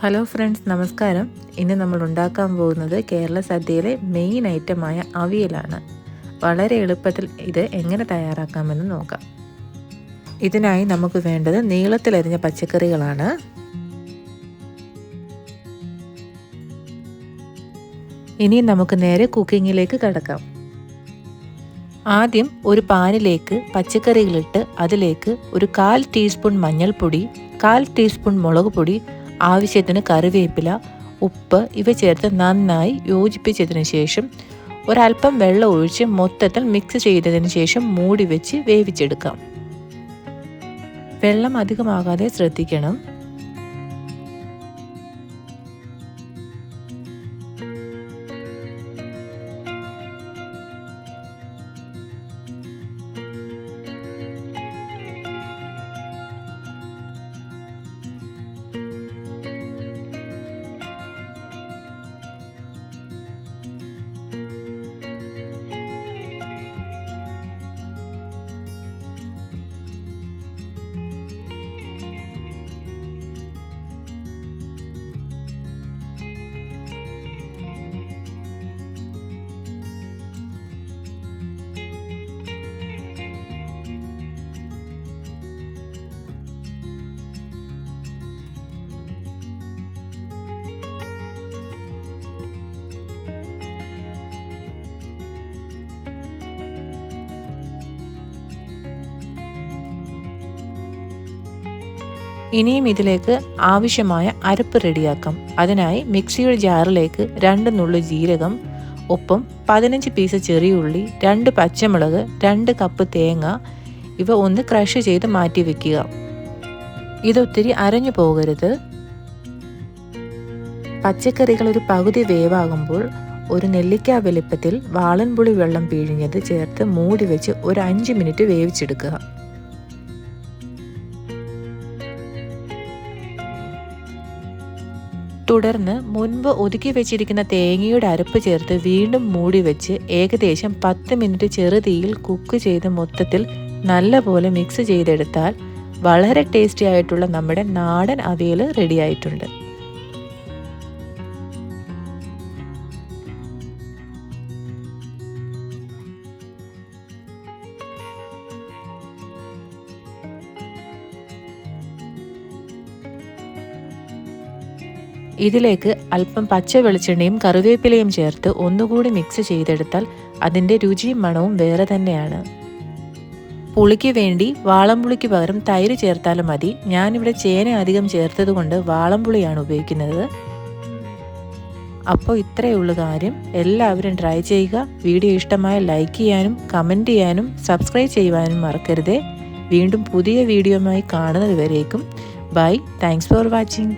Hello friends, നമസ്കാരം. ഇന്ന് നമ്മൾ ഉണ്ടാക്കാൻ പോകുന്നത് കേരള സദ്യയിലെ മെയിൻ ഐറ്റമായ അവിയലാണ്. വളരെ എളുപ്പത്തിൽ ഇത് എങ്ങനെ തയ്യാറാക്കാമെന്ന് നോക്കാം. ഇതിനായി നമുക്ക് വേണ്ടത് നീളത്തിലരിഞ്ഞ പച്ചക്കറികളാണ്. ഇനി നമുക്ക് നേരെ കുക്കിങ്ങിലേക്ക് കടക്കാം. ആദ്യം ഒരു പാനിലേക്ക് പച്ചക്കറികളിട്ട് അതിലേക്ക് ഒരു 1/4 ടീസ്പൂൺ മഞ്ഞൾപ്പൊടി, 1/4 ടീസ്പൂൺ മുളക് പൊടി, ആവശ്യത്തിന് കറിവേപ്പില, ഉപ്പ് ഇവ ചേർത്ത് നന്നായി യോജിപ്പിച്ചതിന് ശേഷം ഒരല്പം വെള്ളം ഒഴിച്ച് മൊത്തത്തിൽ മിക്സ് ചെയ്തതിന് ശേഷം മൂടി വെച്ച് വേവിച്ചെടുക്കാം. വെള്ളം അധികമാകാതെ ശ്രദ്ധിക്കണം. ഇനിയും ഇതിലേക്ക് ആവശ്യമായ അരപ്പ് റെഡിയാക്കാം. അതിനായി മിക്സിയുടെ ജാറിലേക്ക് 2 നുള്ളു ജീരകം, ഒപ്പം 15 പീസ് ചെറിയ ഉള്ളി, 2 പച്ചമുളക്, 2 കപ്പ് തേങ്ങ ഇവ ഒന്ന് ക്രഷ് ചെയ്ത് മാറ്റി വെക്കുക. ഇതൊത്തിരി അരഞ്ഞു പോകരുത്. പച്ചക്കറികൾ ഒരു പകുതി വേവാകുമ്പോൾ ഒരു നെല്ലിക്ക വലിപ്പത്തിൽ വാളൻപുളി വെള്ളം പിഴിഞ്ഞത് ചേർത്ത് മൂടി വെച്ച് ഒരു 5 മിനിറ്റ് വേവിച്ചെടുക്കുക. തുടർന്ന് മുൻപ് ഒതുക്കി വെച്ചിരിക്കുന്ന തേങ്ങയുടെ അരപ്പ് ചേർത്ത് വീണ്ടും മൂടി വെച്ച് ഏകദേശം 10 മിനിറ്റ് ചെറുതീയിൽ കുക്ക് ചെയ്ത് മൊത്തത്തിൽ നല്ലപോലെ മിക്സ് ചെയ്തെടുത്താൽ വളരെ ടേസ്റ്റി ആയിട്ടുള്ള നമ്മുടെ നാടൻ അവിയൽ റെഡിയായിട്ടുണ്ട്. ഇതിലേക്ക് അല്പം പച്ച വെളിച്ചെണ്ണയും കറിവേപ്പിലയും ചേർത്ത് ഒന്നുകൂടി മിക്സ് ചെയ്തെടുത്താൽ അതിൻ്റെ രുചിയും മണവും വേറെ തന്നെയാണ്. പുളിക്ക് വേണ്ടി വാളംപുളിക്ക് പകരം തൈര് ചേർത്താലും മതി. ഞാനിവിടെ ചേന അധികം ചേർത്തത് കൊണ്ട് വാളംപുളിയാണ് ഉപയോഗിക്കുന്നത്. അപ്പോൾ ഇത്രയേ ഉള്ളൂ കാര്യം. എല്ലാവരും ട്രൈ ചെയ്യുക. വീഡിയോ ഇഷ്ടമായ ലൈക്ക് ചെയ്യാനും കമൻറ്റ് ചെയ്യാനും സബ്സ്ക്രൈബ് ചെയ്യുവാനും മറക്കരുതേ. വീണ്ടും പുതിയ വീഡിയോയുമായി കാണുന്നത് വരേക്കും ബൈ. Thanks for watching.